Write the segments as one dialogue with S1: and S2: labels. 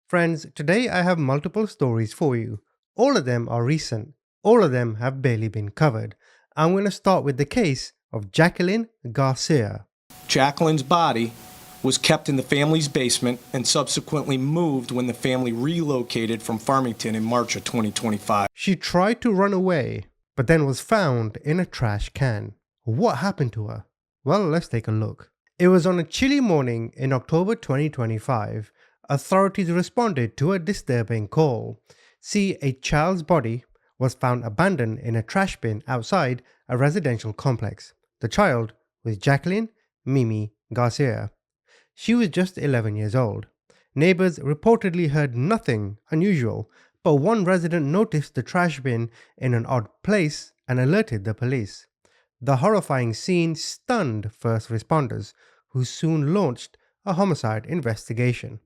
S1: Friends, today I have multiple stories for you. All of them are recent. All of them have barely been covered. I'm going to start with the case of Jacqueline Garcia.
S2: Jacqueline's body was kept in the family's basement and subsequently moved when the family relocated from Farmington in March of 2025.
S1: She tried to run away, but then was found in a trash can. What happened to her? Well, let's take a look. It was on a chilly morning in October 2025. Authorities responded to a disturbing call. See, a child's body was found abandoned in a trash bin outside a residential complex. The child was Jacqueline Mimi Garcia. She was just 11 years old. Neighbors reportedly heard nothing unusual, but one resident noticed the trash bin in an odd place and alerted the police. The horrifying scene stunned first responders, who soon launched a homicide investigation.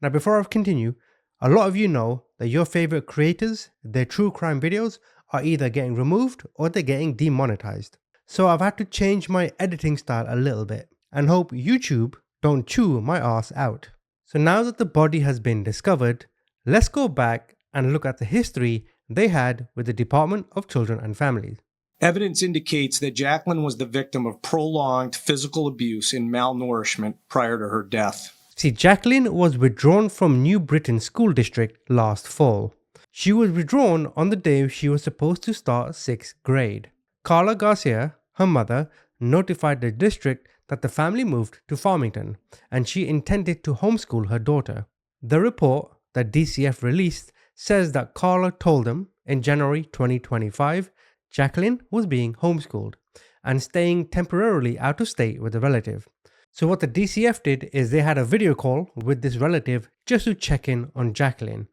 S1: Now, before I continue, a lot of you know that your favorite creators, their true crime videos, are either getting removed or they're getting demonetized. So I've had to change my editing style a little bit and hope YouTube don't chew my ass out. So now that the body has been discovered, let's go back and look at the history they had with the Department of Children and Families.
S2: Evidence indicates that Jacqueline was the victim of prolonged physical abuse and malnourishment prior to her death.
S1: See, Jacqueline was withdrawn from New Britain School District last fall. She was withdrawn on the day she was supposed to start 6th grade. Karla Garcia, her mother, notified the district that the family moved to Farmington and she intended to homeschool her daughter. The report that DCF released says that Karla told them in January 2025 Jacqueline was being homeschooled and staying temporarily out of state with a relative. So what the DCF did is they had a video call with this relative just to check in on Jacqueline.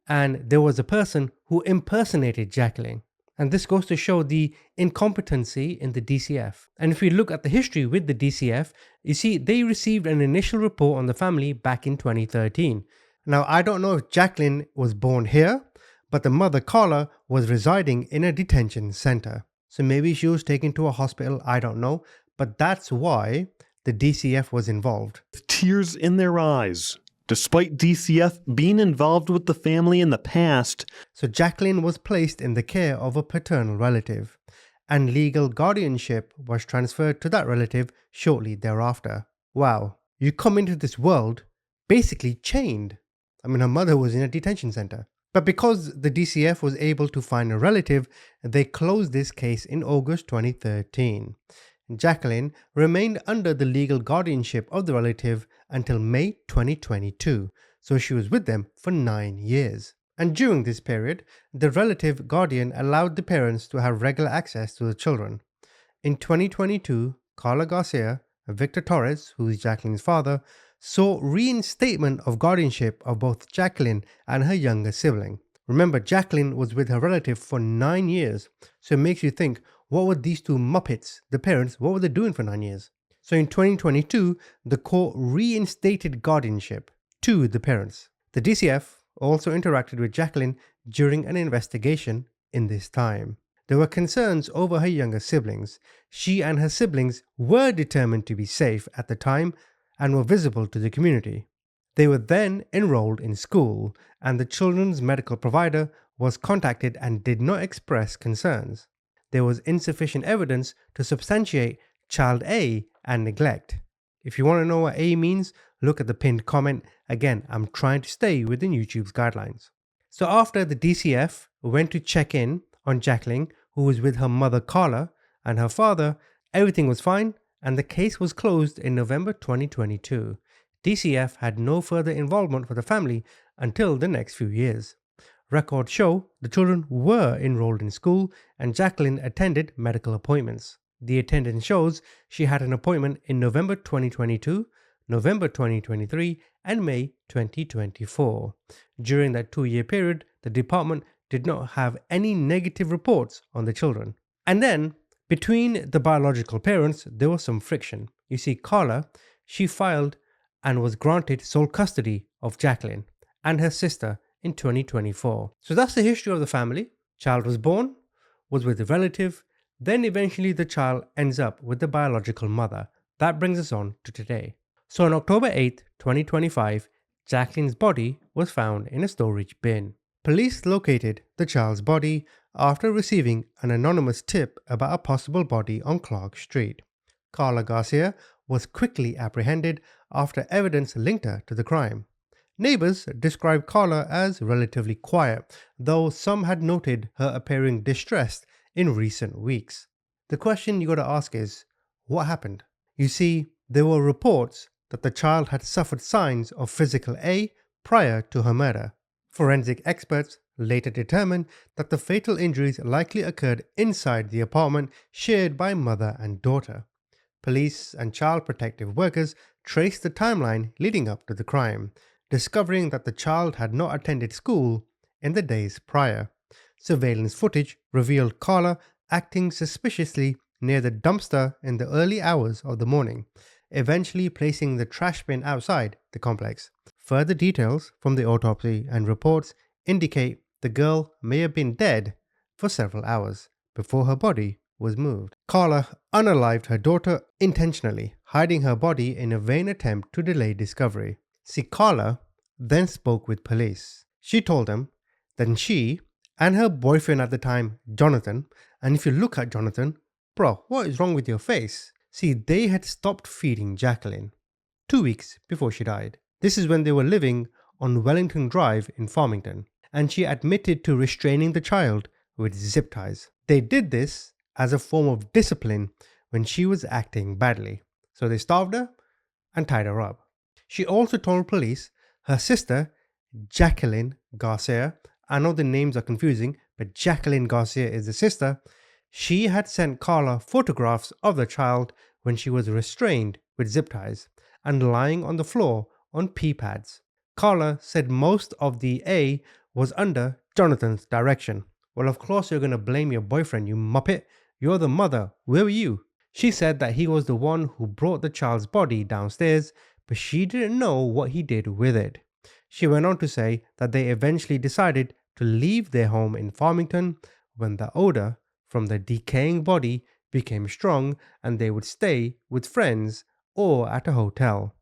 S1: And there was a person who impersonated Jacqueline. And this goes to show the incompetency in the DCF. And if we look at the history with the DCF, you see they received an initial report on the family back in 2013. Now, I don't know if Jacqueline was born here, but the mother, Karla, was residing in a detention center. So maybe she was taken to a hospital, I don't know. But that's why the DCF was involved.
S3: Tears in their eyes, despite DCF being involved with the family in the past.
S1: So Jacqueline was placed in the care of a paternal relative, and legal guardianship was transferred to that relative shortly thereafter. Wow, you come into this world basically chained. I mean, her mother was in a detention center. But because the DCF was able to find a relative, they closed this case in August 2013. Jacqueline remained under the legal guardianship of the relative until May 2022, so she was with them for 9 years. And during this period, the relative guardian allowed the parents to have regular access to the children. In 2022, Karla Garcia, Victor Torres, who is Jacqueline's father, saw reinstatement of guardianship of both Jacqueline and her younger sibling. Remember, Jacqueline was with her relative for 9 years, so it makes you think, what were these two muppets, the parents, what were they doing for 9 years? So in 2022, the court reinstated guardianship to the parents. The DCF also interacted with Jacqueline during an investigation in this time. There were concerns over her younger siblings. She and her siblings were determined to be safe at the time and were visible to the community. They were then enrolled in school, and the children's medical provider was contacted and did not express concerns. There was insufficient evidence to substantiate child A and neglect. If you want to know what A means, look at the pinned comment. Again, I'm trying to stay within YouTube's guidelines. So after the DCF went to check in on Jacqueline, who was with her mother Karla and her father, everything was fine and the case was closed in November 2022. DCF had no further involvement for the family until the next few years. Records show the children were enrolled in school and Jacqueline attended medical appointments. The attendance shows she had an appointment in November 2022, November 2023, and May 2024. During that 2-year period, the department did not have any negative reports on the children. And then, between the biological parents, there was some friction. You see, Karla, she filed and was granted sole custody of Jacqueline and her sister in 2024. So that's the history of the family. Child was born, was with a relative, then eventually the child ends up with the biological mother. That brings us on to today. So on October 8th, 2025, Jacqueline's body was found in a storage bin. Police located the child's body after receiving an anonymous tip about a possible body on Clark Street. Karla Garcia was quickly apprehended after evidence linked her to the crime. Neighbors described Karla as relatively quiet, though some had noted her appearing distressed in recent weeks. The question you gotta ask is, what happened? You see, there were reports that the child had suffered signs of physical A prior to her murder. Forensic experts later determined that the fatal injuries likely occurred inside the apartment shared by mother and daughter. Police and child protective workers traced the timeline leading up to the crime, discovering that the child had not attended school in the days prior. Surveillance footage revealed Karla acting suspiciously near the dumpster in the early hours of the morning, eventually placing the trash bin outside the complex. Further details from the autopsy and reports indicate the girl may have been dead for several hours before her body was moved. Karla unalived her daughter intentionally, hiding her body in a vain attempt to delay discovery. See, Karla then spoke with police. She told them that she and her boyfriend at the time, Jonathan, and if you look at Jonathan, bro, what is wrong with your face? See, they had stopped feeding Jacqueline 2 weeks before she died. This is when they were living on Wellington Drive in Farmington, and she admitted to restraining the child with zip ties. They did this as a form of discipline when she was acting badly. So they starved her and tied her up. She also told police her sister, Jacqueline Garcia, I know the names are confusing, but Jacqueline Garcia is the sister, she had sent Karla photographs of the child when she was restrained with zip ties and lying on the floor on pee pads. Karla said most of the A was under Jonathan's direction. Well, of course you're going to blame your boyfriend, you muppet. You're the mother. Where were you? She said that he was the one who brought the child's body downstairs, but she didn't know what he did with it. She went on to say that they eventually decided to leave their home in Farmington when the odor from the decaying body became strong and they would stay with friends or at a hotel.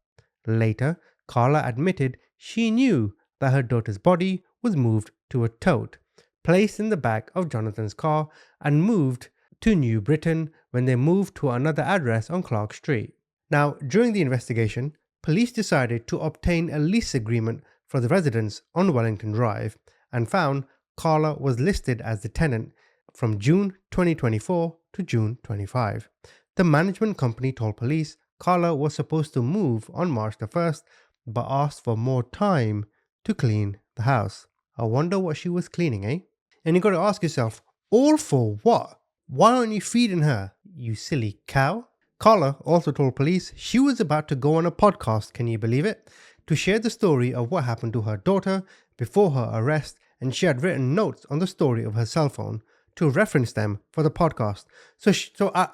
S1: Later, Karla admitted she knew that her daughter's body was moved to a tote, placed in the back of Jonathan's car, and moved to New Britain when they moved to another address on Clark Street. Now, during the investigation, police decided to obtain a lease agreement for the residence on Wellington Drive and found Karla was listed as the tenant from June 2024 to June 25. The management company told police Karla was supposed to move on March the 1st, but asked for more time to clean the house. I wonder what she was cleaning, eh? And you got to ask yourself, all for what? Why aren't you feeding her, you silly cow? Karla also told police she was about to go on a podcast, can you believe it, to share the story of what happened to her daughter before her arrest, and she had written notes on the story of her cell phone to reference them for the podcast.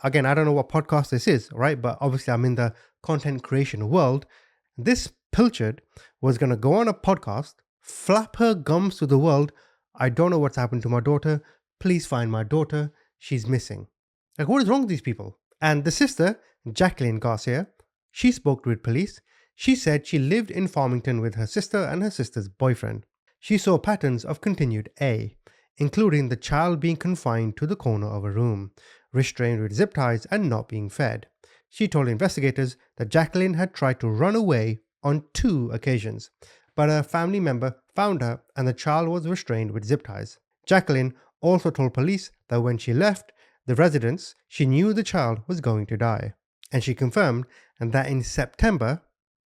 S1: Again, I don't know what podcast this is, right? But obviously I'm in the content creation world. This pilchard was going to go on a podcast, flap her gums to the world. I don't know what's happened to my daughter. Please find my daughter. She's missing. Like, what is wrong with these people? And the sister, Jacqueline Garcia, she spoke with police. She said she lived in Farmington with her sister and her sister's boyfriend. She saw patterns of continued A, including the child being confined to the corner of a room, restrained with zip ties and not being fed. She told investigators that Jacqueline had tried to run away on 2 occasions, but a family member found her and the child was restrained with zip ties. Jacqueline also told police that when she left the residence, she knew the child was going to die, and she confirmed that in September,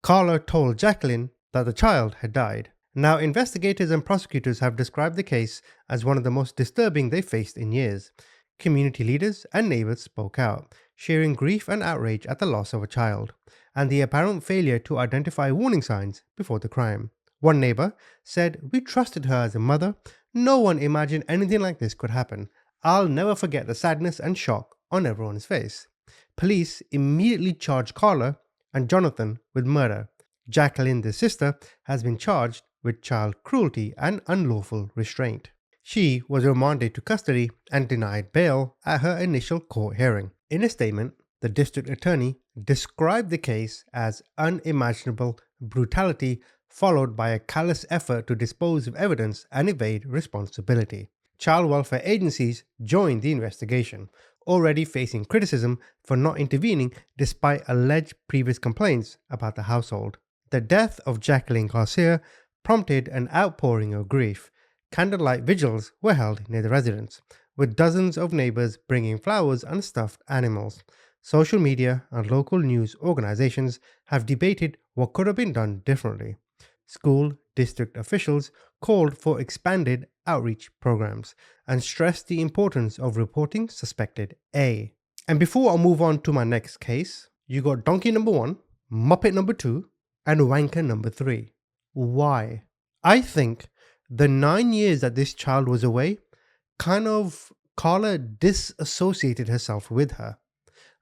S1: Karla told Jacqueline that the child had died. Now, investigators and prosecutors have described the case as one of the most disturbing they faced in years. Community leaders and neighbors spoke out, sharing grief and outrage at the loss of a child, and the apparent failure to identify warning signs before the crime. One neighbor said, "We trusted her as a mother. No one imagined anything like this could happen. I'll never forget the sadness and shock on everyone's face." Police immediately charged Karla and Jonathan with murder. Jacqueline, the sister, has been charged with child cruelty and unlawful restraint. She was remanded to custody and denied bail at her initial court hearing. In a statement, the district attorney described the case as unimaginable brutality followed by a callous effort to dispose of evidence and evade responsibility. Child welfare agencies joined the investigation, already facing criticism for not intervening despite alleged previous complaints about the household. The death of Jacqueline Garcia prompted an outpouring of grief. Candlelight vigils were held near the residence, with dozens of neighbors bringing flowers and stuffed animals. Social media and local news organizations have debated what could have been done differently. School district officials called for expanded outreach programs and stressed the importance of reporting suspected A. And before I move on to my next case, you got donkey number 1, muppet number 2, and wanker number 3. Why? I think the 9 years that this child was away, kind of Karla disassociated herself with her.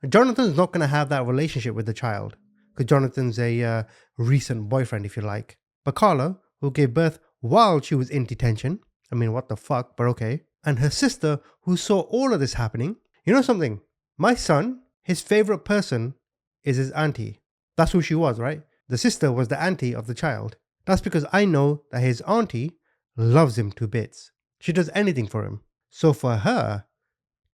S1: Jonathan's not going to have that relationship with the child, because Jonathan's a recent boyfriend, if you like. But Karla, who gave birth while she was in detention, I mean, what the fuck, but okay. And her sister, who saw all of this happening. You know something? My son, his favorite person is his auntie. That's who she was, right? The sister was the auntie of the child. That's because I know that his auntie loves him to bits. She does anything for him. So for her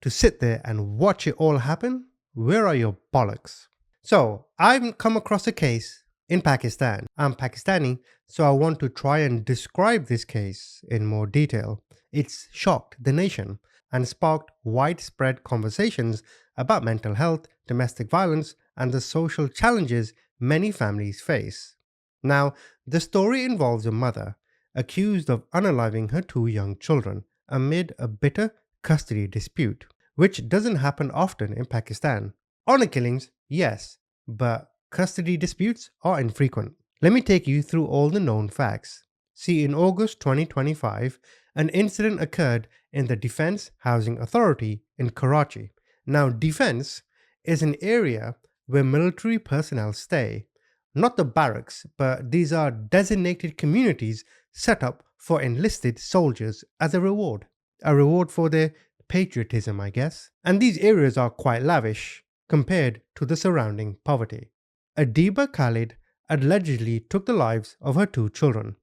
S1: to sit there and watch it all happen, where are your bollocks? So I've come across a case in Pakistan. I'm Pakistani, so I want to try and describe this case in more detail. It's shocked the nation and sparked widespread conversations about mental health, domestic violence, and the social challenges many families face. Now, the story involves a mother accused of unaliving her 2 young children amid a bitter custody dispute, which doesn't happen often in Pakistan. Honor killings, yes, but custody disputes are infrequent. Let me take you through all the known facts. See, in August 2025, an incident occurred in the Defense Housing Authority in Karachi. Now, defense is an area where military personnel stay. Not the barracks, but these are designated communities set up for enlisted soldiers as a reward. A reward for their patriotism, I guess. And these areas are quite lavish compared to the surrounding poverty. Adiba Khalid allegedly took the lives of her 2 children,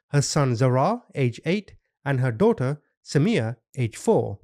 S1: her son Zara, age 8, and her daughter Samia, age 4.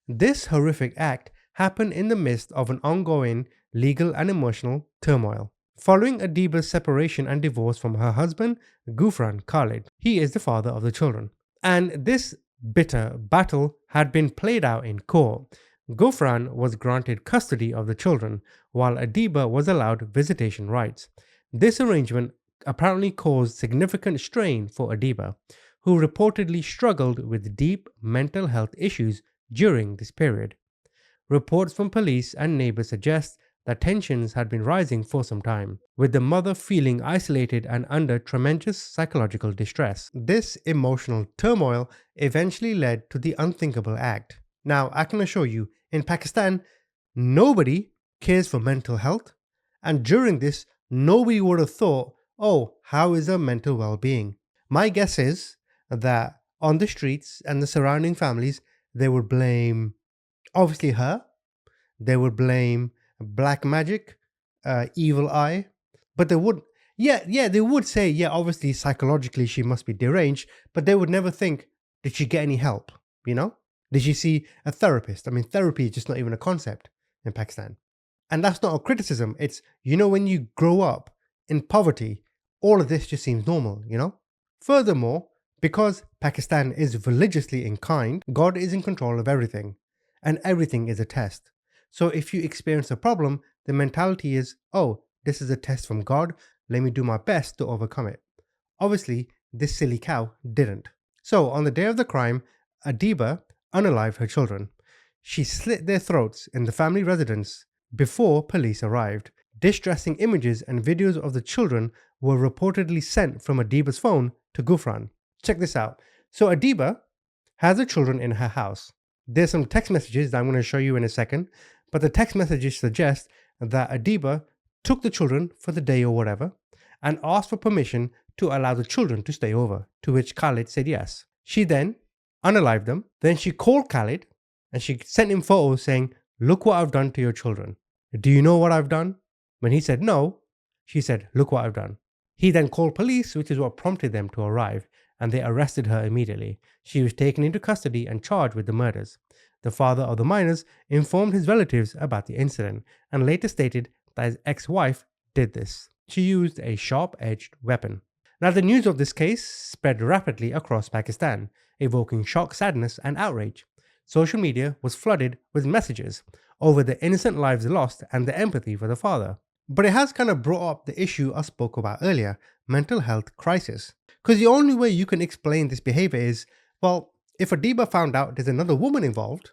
S1: This horrific act happened in the midst of an ongoing legal and emotional turmoil. Following Adiba's separation and divorce from her husband, Gufran Khalid, he is the father of the children. And this bitter battle had been played out in court. Gufran was granted custody of the children, while Adiba was allowed visitation rights. This arrangement apparently caused significant strain for Adiba, who reportedly struggled with deep mental health issues during this period. Reports from police and neighbors suggest that tensions had been rising for some time, with the mother feeling isolated and under tremendous psychological distress. This emotional turmoil eventually led to the unthinkable act. Now, I can assure you, in Pakistan, nobody cares for mental health, and during this, nobody would have thought, oh, how is her mental well-being? My guess is that on the streets and the surrounding families, they would blame, obviously, her. They would blame black magic, evil eye, but they would, they would say, yeah, obviously psychologically she must be deranged, but they would never think, did she get any help? You know, did she see a therapist? I mean, therapy is just not even a concept in Pakistan, and that's not a criticism. It's, you know, when you grow up in poverty, all of this just seems normal. You know. Furthermore, because Pakistan is religiously inclined, God is in control of everything, and everything is a test. So if you experience a problem, the mentality is, oh, this is a test from God, let me do my best to overcome it. Obviously, this silly cow didn't. So on the day of the crime, Adiba unalived her children. She slit their throats in the family residence before police arrived. Distressing images and videos of the children were reportedly sent from Adiba's phone to Gufran. Check this out. So Adiba has the children in her house. There's some text messages that I'm going to show you in a second, but the text messages suggest that Adiba took the children for the day or whatever and asked for permission to allow the children to stay over, to which Khalid said yes. She then unalived them. Then she called Khalid and she sent him photos saying, look what I've done to your children. Do you know what I've done? When he said no, she said, look what I've done. He then called police, which is what prompted them to arrive, and they arrested her immediately. She was taken into custody and charged with the murders. The father of the minors informed his relatives about the incident and later stated that his ex-wife did this. She used a sharp-edged weapon. Now, the news of this case spread rapidly across Pakistan, evoking shock, sadness, and outrage. Social media was flooded with messages over the innocent lives lost and the empathy for the father. But it has kind of brought up the issue I spoke about earlier, mental health crisis. Because the only way you can explain this behavior is, well, if Adiba found out there's another woman involved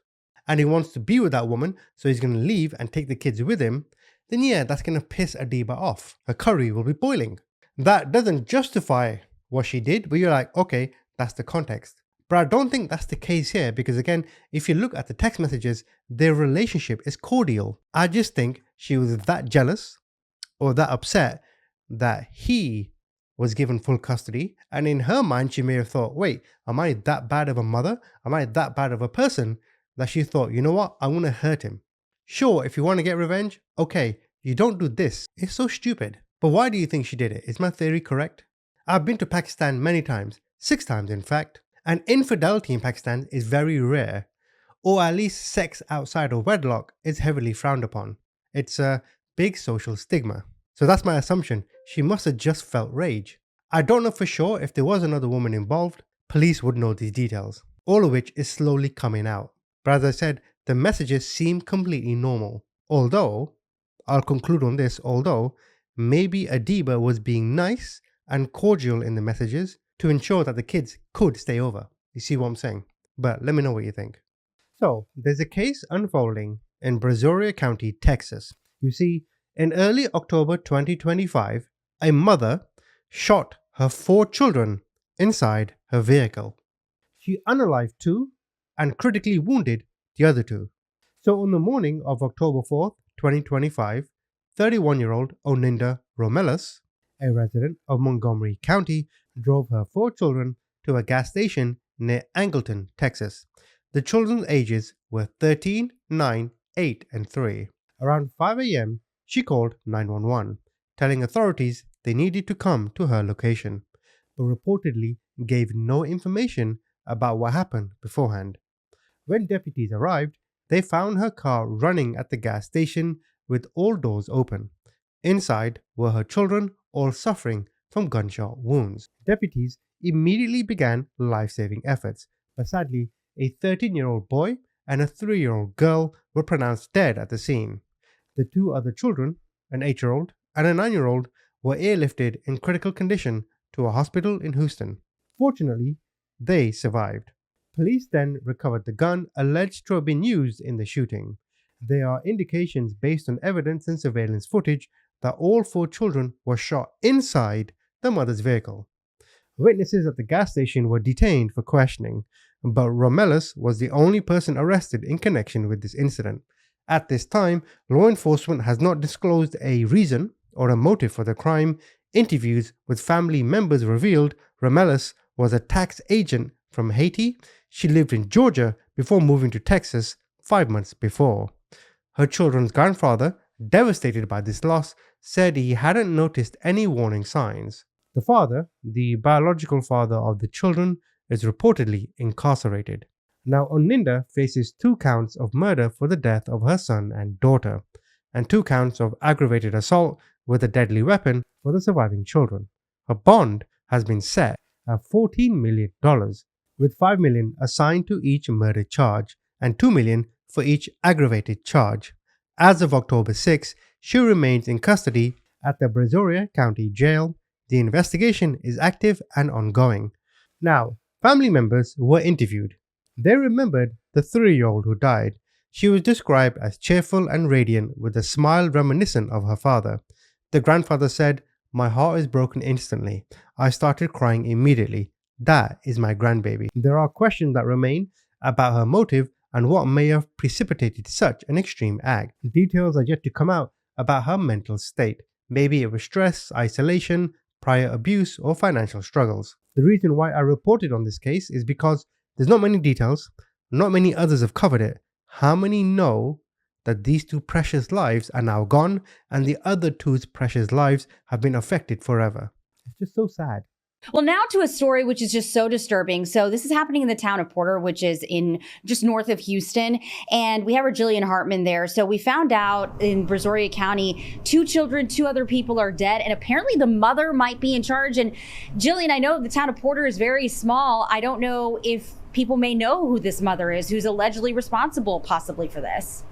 S1: and he wants to be with that woman, so he's going to leave and take the kids with him, then yeah, that's going to piss Adiba off. Her curry will be boiling. That doesn't justify what she did, but you're like, okay, that's the context. But I don't think that's the case here because, again, if you look at the text messages, their relationship is cordial. I just think she was that jealous or that upset that he was given full custody. And in her mind, she may have thought, wait, am I that bad of a mother? Am I that bad of a person that she thought, you know what, I want to hurt him. Sure, if you want to get revenge, okay, you don't do this. It's so stupid. But why do you think she did it? Is my theory correct? I've been to Pakistan many times, 6 times in fact, and infidelity in Pakistan is very rare, or at least sex outside of wedlock is heavily frowned upon. It's a big social stigma. So that's my assumption. She must have just felt rage. I don't know for sure if there was another woman involved. Police would know these details, all of which is slowly coming out. But as I said, the messages seem completely normal. Although, I'll conclude on this, maybe Adiba was being nice and cordial in the messages to ensure that the kids could stay over. You see what I'm saying? But let me know what you think. So, there's a case unfolding in Brazoria County, Texas. You see, in early October 2025, a mother shot her 4 children inside her vehicle. She unalived 2 and critically wounded the other 2. So on the morning of October 4th, 2025, 31-year-old Oninda Romelas, a resident of Montgomery County, drove her 4 children to a gas station near Angleton, Texas. The children's ages were 13, 9, 8, and 3. Around 5 a.m., she called 911, telling authorities they needed to come to her location, but reportedly gave no information about what happened beforehand. When deputies arrived, they found her car running at the gas station with all doors open. Inside were her children, all suffering from gunshot wounds. Deputies immediately began life-saving efforts, but sadly, a 13-year-old boy and a 3-year-old girl were pronounced dead at the scene. The 2 other children, an 8-year-old and a 9-year-old, were airlifted in critical condition to a hospital in Houston. Fortunately, they survived. Police then recovered the gun alleged to have been used in the shooting. There are indications based on evidence and surveillance footage that all 4 children were shot inside the mother's vehicle. Witnesses at the gas station were detained for questioning, but Romelas was the only person arrested in connection with this incident. At this time, law enforcement has not disclosed a reason or a motive for the crime. Interviews with family members revealed Romelas was a tax agent from Haiti. She lived in Georgia before moving to Texas 5 months before. Her children's grandfather, devastated by this loss, said he hadn't noticed any warning signs. The father, the biological father of the children, is reportedly incarcerated. Now, Oninda faces 2 counts of murder for the death of her son and daughter, and 2 counts of aggravated assault with a deadly weapon for the surviving children. Her bond has been set at $14 million, with $5 million assigned to each murder charge and $2 million for each aggravated charge. As of October 6, she remains in custody at the Brazoria County Jail. The investigation is active and ongoing. Now, family members were interviewed. They remembered the 3-year-old who died. She was described as cheerful and radiant with a smile reminiscent of her father. The grandfather said, "My heart is broken instantly. I started crying immediately. That is my grandbaby." There are questions that remain about her motive and what may have precipitated such an extreme act. Details are yet to come out about her mental state. Maybe it was stress, isolation, prior abuse, or financial struggles. The reason why I reported on this case is because there's not many details, not many others have covered it. How many know that these 2 precious lives are now gone and the other 2's precious lives have been affected forever? It's just so sad.
S4: Well, now to a story which is just so disturbing. So this is happening in the town of Porter, which is in just north of Houston. And we have our Jillian Hartman there. So we found out in Brazoria County, 2 children, 2 other people are dead. And apparently the mother might be in charge. And Jillian, I know the town of Porter is very small. I don't know if people may know who this mother is, who's allegedly responsible possibly for this.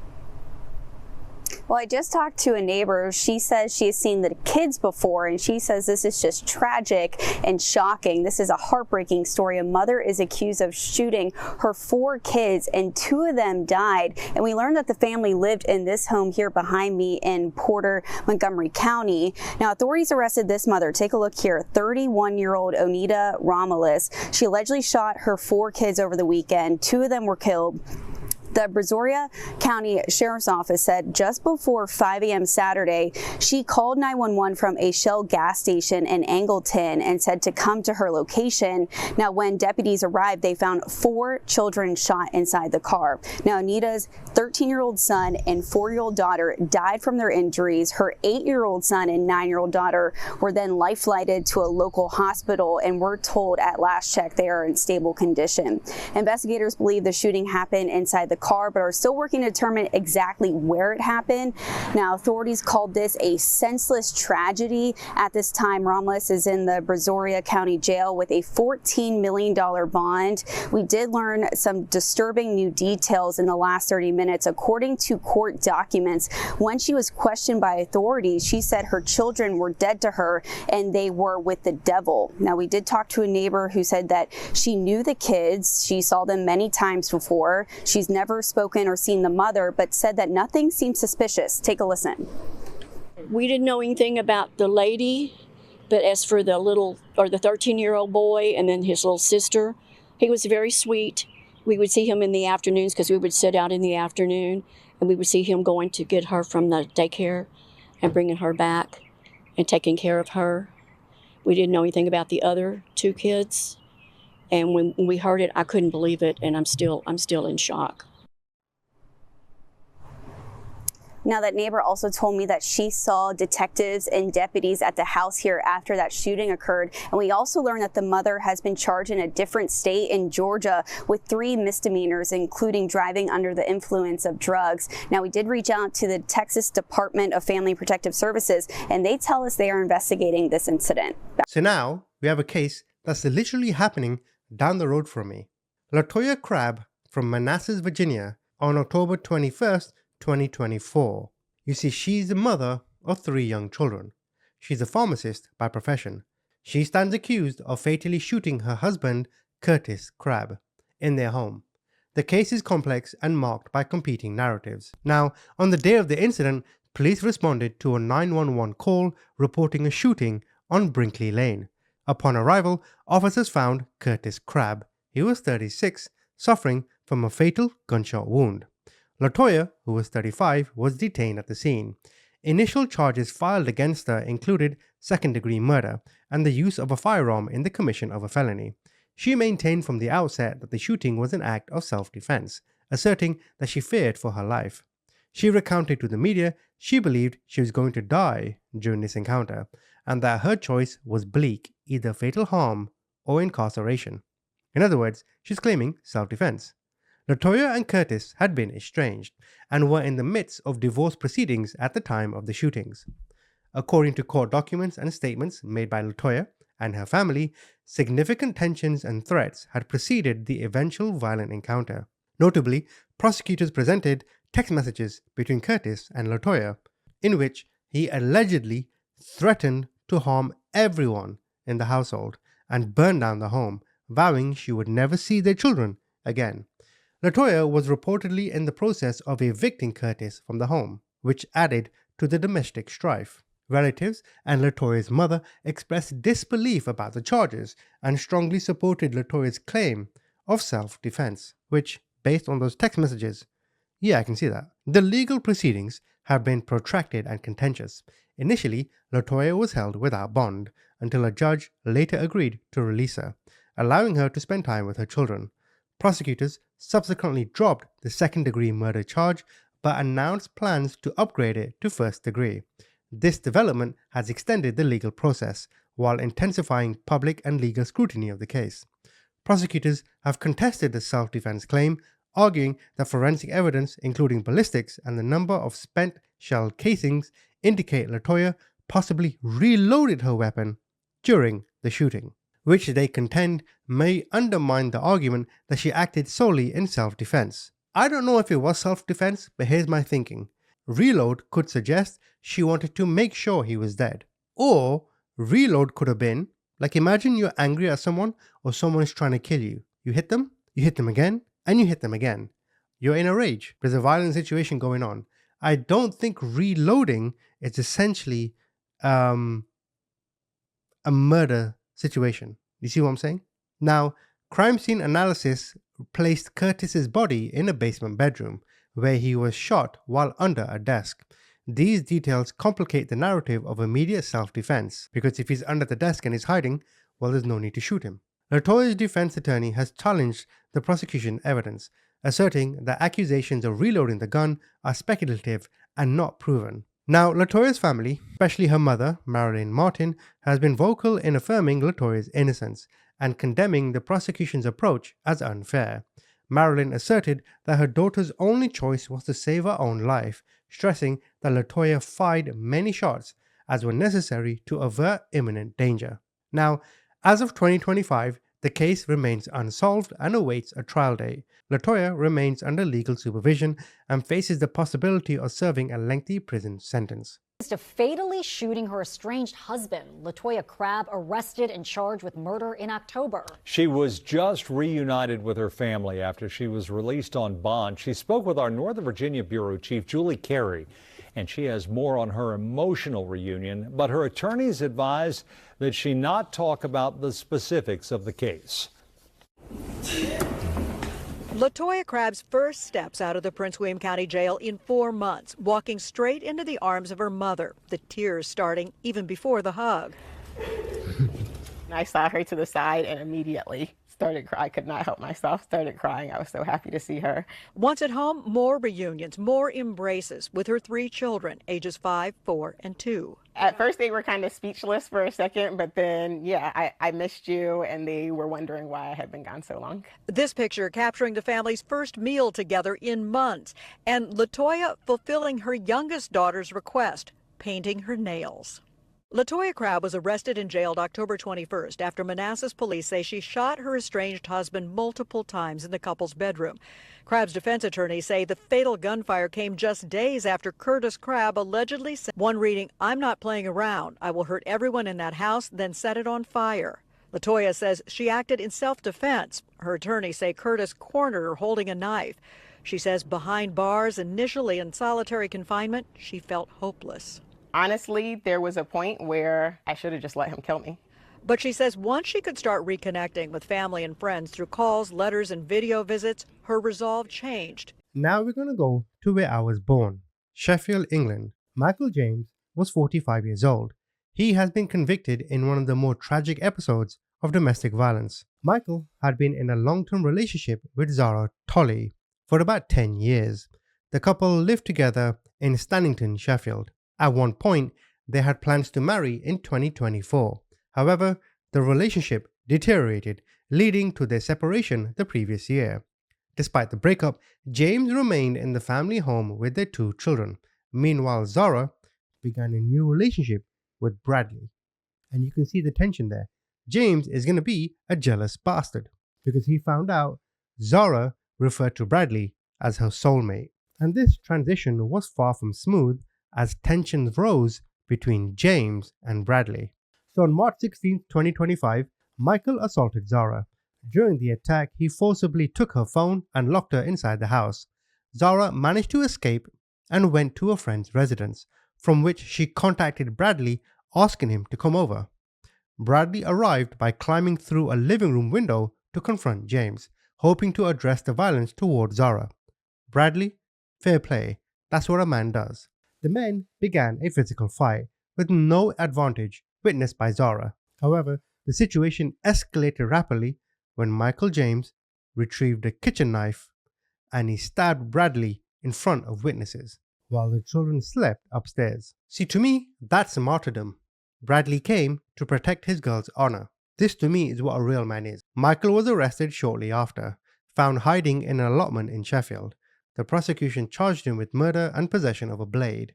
S5: Well, I just talked to a neighbor. She says she has seen the kids before, and she says this is just tragic and shocking. This is a heartbreaking story. A mother is accused of shooting her 4 kids, and 2 of them died. And we learned that the family lived in this home here behind me in Porter, Montgomery County. Now, authorities arrested this mother. Take a look here. 31-year-old Onita Romulus. She allegedly shot her 4 kids over the weekend. 2 of them were killed. The Brazoria County Sheriff's Office said just before 5 a.m. Saturday, she called 911 from a Shell gas station in Angleton and said to come to her location. Now, when deputies arrived, they found 4 children shot inside the car. Now, Anita's 13-year-old son and 4-year-old daughter died from their injuries. Her 8-year-old son and 9-year-old daughter were then life-flighted to a local hospital, and we're told at last check they are in stable condition. Investigators believe the shooting happened inside the car, but are still working to determine exactly where it happened. Now, authorities called this a senseless tragedy. At this time, Romulus is in the Brazoria County Jail with a $14 million bond. We did learn some disturbing new details in the last 30 minutes. According to court documents, when she was questioned by authorities, she said her children were dead to her and they were with the devil. Now, we did talk to a neighbor who said that she knew the kids. She saw them many times before. She's never spoken or seen the mother, but said that nothing seemed suspicious. Take a listen.
S6: We didn't know anything about the lady, but as for the 13-year-old boy and then his little sister, he was very sweet. We would see him in the afternoons because we would sit out in the afternoon, and we would see him going to get her from the daycare and bringing her back and taking care of her. We didn't know anything about the other 2 kids, and when we heard it, I couldn't believe it, and I'm still in shock.
S5: Now, that neighbor also told me that she saw detectives and deputies at the house here after that shooting occurred. And we also learned that the mother has been charged in a different state in Georgia with 3 misdemeanors, including driving under the influence of drugs. Now, we did reach out to the Texas Department of Family Protective Services, and they tell us they are investigating this incident.
S1: So now we have a case that's literally happening down the road from me. LaToya Crabb from Manassas, Virginia, on October 21st, 2024. You see, she's the mother of 3 young children. She's a pharmacist by profession. She stands accused of fatally shooting her husband, Curtis Crabb, in their home. The case is complex and marked by competing narratives. Now, on the day of the incident, police responded to a 911 call reporting a shooting on Brinkley Lane. Upon arrival, officers found Curtis Crabb. He was 36, suffering from a fatal gunshot wound. LaToya, who was 35, was detained at the scene. Initial charges filed against her included second-degree murder and the use of a firearm in the commission of a felony. She maintained from the outset that the shooting was an act of self-defense, asserting that she feared for her life. She recounted to the media she believed she was going to die during this encounter, and that her choice was bleak, either fatal harm or incarceration. In other words, she's claiming self-defense. LaToya and Curtis had been estranged and were in the midst of divorce proceedings at the time of the shootings. According to court documents and statements made by LaToya and her family, significant tensions and threats had preceded the eventual violent encounter. Notably, prosecutors presented text messages between Curtis and LaToya in which he allegedly threatened to harm everyone in the household and burn down the home, vowing she would never see their children again. LaToya was reportedly in the process of evicting Curtis from the home, which added to the domestic strife. Relatives and LaToya's mother expressed disbelief about the charges and strongly supported LaToya's claim of self-defense, which, based on those text messages, yeah, I can see that. The legal proceedings have been protracted and contentious. Initially, LaToya was held without bond until a judge later agreed to release her, allowing her to spend time with her children. Prosecutors subsequently dropped the second-degree murder charge but announced plans to upgrade it to first degree. This development has extended the legal process, while intensifying public and legal scrutiny of the case. Prosecutors have contested the self-defense claim, arguing that forensic evidence, including ballistics and the number of spent shell casings, indicate LaToya possibly reloaded her weapon during the shooting, which they contend may undermine the argument that she acted solely in self-defense. I don't know if it was self-defense, but here's my thinking. Reload could suggest she wanted to make sure he was dead. Or reload could have been, like imagine you're angry at someone or someone is trying to kill you. You hit them again, and you hit them again. You're in a rage. There's a violent situation going on. I don't think reloading is essentially a murder situation. You see what I'm saying? Now, crime scene analysis placed Curtis's body in a basement bedroom where he was shot while under a desk. These details complicate the narrative of immediate self-defense, because if he's under the desk and is hiding, well, there's no need to shoot him. LaToya's defense attorney has challenged the prosecution evidence, asserting that accusations of reloading the gun are speculative and not proven. Now, LaToya's family, especially her mother, Marilyn Martin, has been vocal in affirming LaToya's innocence and condemning the prosecution's approach as unfair. Marilyn asserted that her daughter's only choice was to save her own life, stressing that LaToya fired many shots as were necessary to avert imminent danger. Now, as of 2025, the case remains unsolved and awaits a trial date. LaToya remains under legal supervision and faces the possibility of serving a lengthy prison sentence.
S7: Of fatally shooting her estranged husband, LaToya Crabb arrested and charged with murder in October.
S8: She was just reunited with her family after she was released on bond. She spoke with our Northern Virginia Bureau Chief Julie Carey, and she has more on her emotional reunion, but her attorneys advised that she not talk about the specifics of the case.
S9: LaToya Crabb's first steps out of the Prince William County Jail in 4 months, walking straight into the arms of her mother, the tears starting even before the hug.
S10: I saw her to the side and immediately started crying. I could not help myself, started crying. I was so happy to see her.
S9: Once at home, more reunions, more embraces with her 3 children, ages 5, 4, and 2.
S10: At first, they were kind of speechless for a second, but then, yeah, I missed you, and they were wondering why I had been gone so long.
S9: This picture capturing the family's first meal together in months, and LaToya fulfilling her youngest daughter's request, painting her nails. LaToya Crabb was arrested and jailed October 21st after Manassas police say she shot her estranged husband multiple times in the couple's bedroom. Crabb's defense attorneys say the fatal gunfire came just days after Curtis Crabb allegedly said, one reading, "I'm not playing around. I will hurt everyone in that house, then set it on fire." LaToya says she acted in self-defense. Her attorneys say Curtis cornered her holding a knife. She says behind bars, initially in solitary confinement, she felt hopeless.
S10: Honestly, there was a point where I should have just let him kill me.
S9: But she says once she could start reconnecting with family and friends through calls, letters, and video visits, her resolve changed.
S1: Now we're going to go to where I was born, Sheffield, England. Michael James was 45 years old. He has been convicted in one of the more tragic episodes of domestic violence. Michael had been in a long-term relationship with Zara Tolley for about 10 years. The couple lived together in Stannington, Sheffield. At one point, they had plans to marry in 2024. However, the relationship deteriorated, leading to their separation the previous year. Despite the breakup, James remained in the family home with their 2 children. Meanwhile, Zara began a new relationship with Bradley. And you can see the tension there. James is going to be a jealous bastard because he found out Zara referred to Bradley as her soulmate. And this transition was far from smooth, as tensions rose between James and Bradley. So on March 16, 2025, Michael assaulted Zara. During the attack, he forcibly took her phone and locked her inside the house. Zara managed to escape and went to a friend's residence, from which she contacted Bradley asking him to come over. Bradley arrived by climbing through a living room window to confront James, hoping to address the violence towards Zara. Bradley, fair play, that's what a man does. The men began a physical fight, with no advantage witnessed by Zara. However, the situation escalated rapidly when Michael James retrieved a kitchen knife and he stabbed Bradley in front of witnesses, while the children slept upstairs. See, to me, that's martyrdom. Bradley came to protect his girl's honor. This to me is what a real man is. Michael was arrested shortly after, found hiding in an allotment in Sheffield. The prosecution charged him with murder and possession of a blade.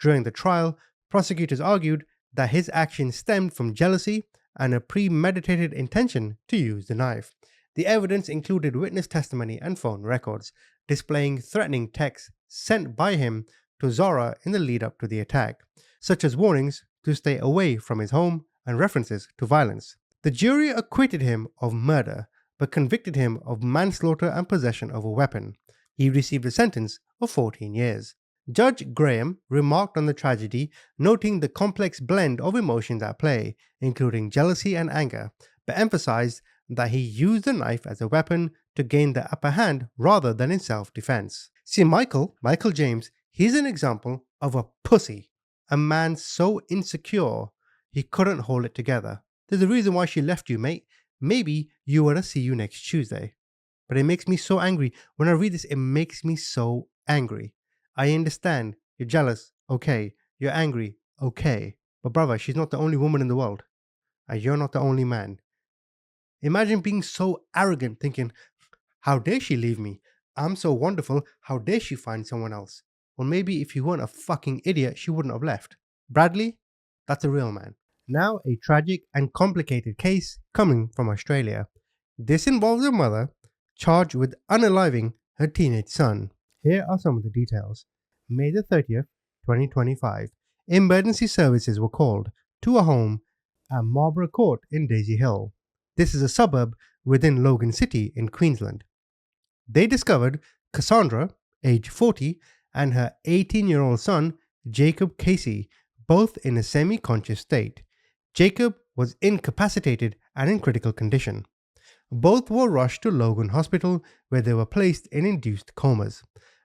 S1: During the trial, prosecutors argued that his actions stemmed from jealousy and a premeditated intention to use the knife. The evidence included witness testimony and phone records, displaying threatening texts sent by him to Zora in the lead up to the attack, such as warnings to stay away from his home and references to violence. The jury acquitted him of murder, but convicted him of manslaughter and possession of a weapon. He received a sentence of 14 years. Judge Graham remarked on the tragedy, noting the complex blend of emotions at play, including jealousy and anger, but emphasized that he used the knife as a weapon to gain the upper hand rather than in self-defense. See, Michael James, he's an example of a pussy, a man so insecure he couldn't hold it together. There's a reason why she left you, mate. Maybe you were to see you next Tuesday. But it makes me so angry. When I read this, it makes me so angry. I understand. You're jealous. Okay. You're angry. Okay. But brother, she's not the only woman in the world. And you're not the only man. Imagine being so arrogant, thinking, how dare she leave me? I'm so wonderful. How dare she find someone else? Well, maybe if you weren't a fucking idiot, she wouldn't have left. Bradley, that's a real man. Now, a tragic and complicated case coming from Australia. This involves a mother charged with unaliving her teenage son. Here are some of the details. May the 30th, 2025, emergency services were called to a home at Marlborough Court in Daisy Hill. This is a suburb within Logan City in Queensland. They discovered Cassandra, age 40, and her 18-year-old son, Jacob Casey, both in a semi-conscious state. Jacob was incapacitated and in critical condition. Both were rushed to Logan Hospital, where they were placed in induced comas.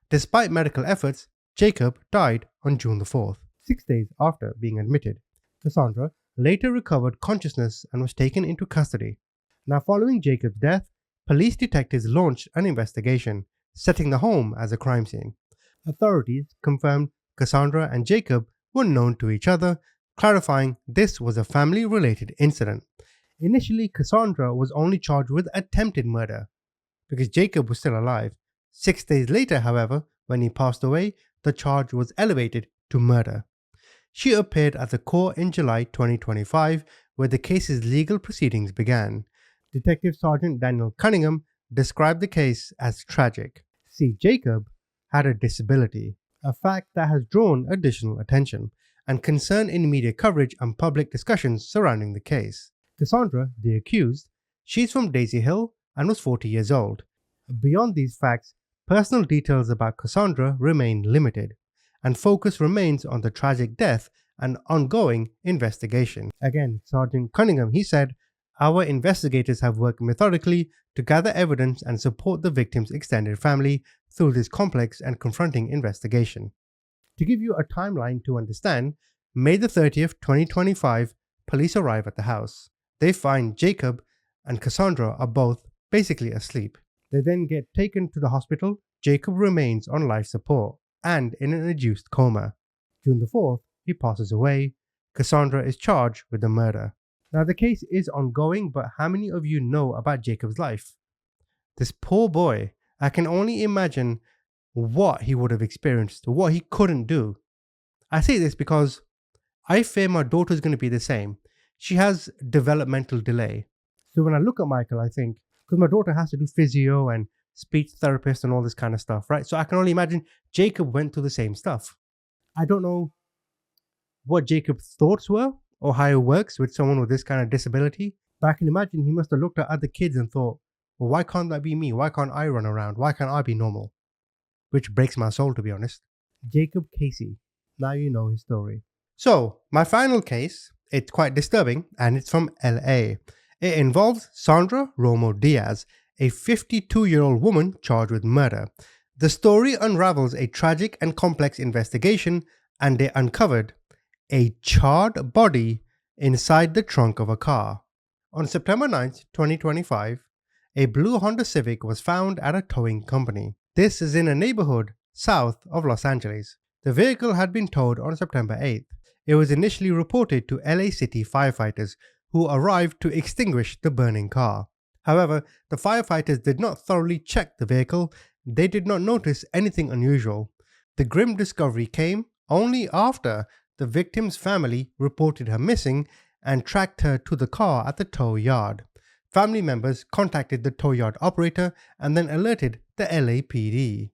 S1: Despite medical efforts, Jacob died on June the 4th, 6 days after being admitted. Cassandra later recovered consciousness and was taken into custody. Now, following Jacob's death, police detectives launched an investigation, setting the home as a crime scene. Authorities confirmed Cassandra and Jacob were known to each other, clarifying this was a family-related incident. Initially, Cassandra was only charged with attempted murder because Jacob was still alive. 6 days later, however, when he passed away, the charge was elevated to murder. She appeared at the court in July 2025, where the case's legal proceedings began. Detective Sergeant Daniel Cunningham described the case as tragic. See, Jacob had a disability, a fact that has drawn additional attention and concern in media coverage and public discussions surrounding the case. Cassandra, the accused, she's from Daisy Hill and was 40 years old. Beyond these facts, personal details about Cassandra remain limited, and focus remains on the tragic death and ongoing investigation. Again, Sergeant Cunningham, he said, "Our investigators have worked methodically to gather evidence and support the victim's extended family through this complex and confronting investigation." To give you a timeline to understand, May the 30th, 2025, police arrive at the house. They find Jacob and Cassandra are both basically asleep. They then get taken to the hospital. Jacob remains on life support and in an induced coma. June the 4th, he passes away. Cassandra is charged with the murder. Now, the case is ongoing, but how many of you know about Jacob's life? This poor boy, I can only imagine what he would have experienced, what he couldn't do. I say this because I fear my daughter's going to be the same. She has developmental delay. So when I look at Michael, I think, because my daughter has to do physio and speech therapist and all this kind of stuff, right? So I can only imagine Jacob went through the same stuff. I don't know what Jacob's thoughts were or how it works with someone with this kind of disability, but I can imagine he must have looked at other kids and thought, well, why can't that be me? Why can't I run around? Why can't I be normal? Which breaks my soul, to be honest. Jacob Casey. Now you know his story. So, my final case, it's quite disturbing, and it's from LA. It involves Sandra Romo Diaz, a 52-year-old woman charged with murder. The story unravels a tragic and complex investigation, and they uncovered a charred body inside the trunk of a car. On September 9th, 2025, a blue Honda Civic was found at a towing company. This is in a neighborhood south of Los Angeles. The vehicle had been towed on September 8th. It was initially reported to LA City firefighters, who arrived to extinguish the burning car. However, the firefighters did not thoroughly check the vehicle. They did not notice anything unusual. The grim discovery came only after the victim's family reported her missing and tracked her to the car at the tow yard. Family members contacted the tow yard operator and then alerted the LAPD.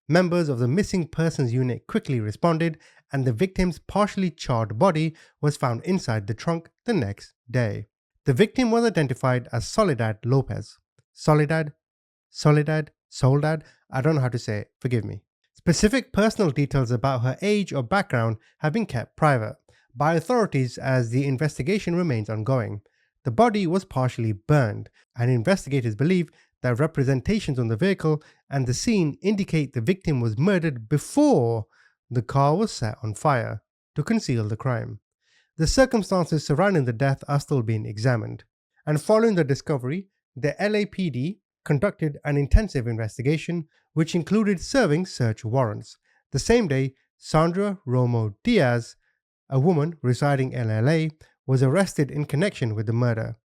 S1: Members of the missing persons unit quickly responded, and the victim's partially charred body was found inside the trunk the next day. The victim was identified as Soledad Lopez. Soledad, I don't know how to say it, forgive me. Specific personal details about her age or background have been kept private by authorities as the investigation remains ongoing. The body was partially burned, and investigators believe that representations on the vehicle and the scene indicate the victim was murdered before the car was set on fire to conceal the crime. The circumstances surrounding the death are still being examined. And following the discovery, the LAPD conducted an intensive investigation which included serving search warrants. The same day, Sandra Romo Diaz, a woman residing in LA, was arrested in connection with the murder.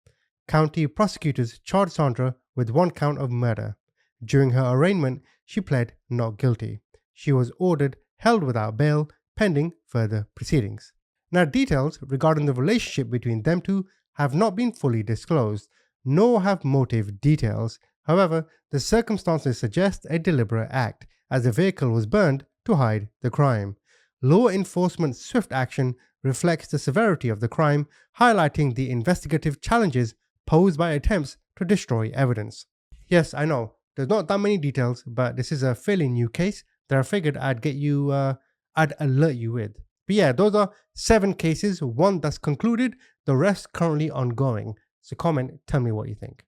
S1: County prosecutors charged Sandra with 1 count of murder. During her arraignment, she pled not guilty. She was ordered held without bail pending further proceedings. Now, details regarding the relationship between them two have not been fully disclosed, nor have motive details. However, the circumstances suggest a deliberate act, as the vehicle was burned to hide the crime. Law enforcement's swift action reflects the severity of the crime, highlighting the investigative challenges posed by attempts to destroy evidence. Yes, I know, there's not that many details, but this is a fairly new case that I figured I'd alert you with. But yeah, those are 7 cases, 1 that's concluded, the rest currently ongoing. So comment, tell me what you think.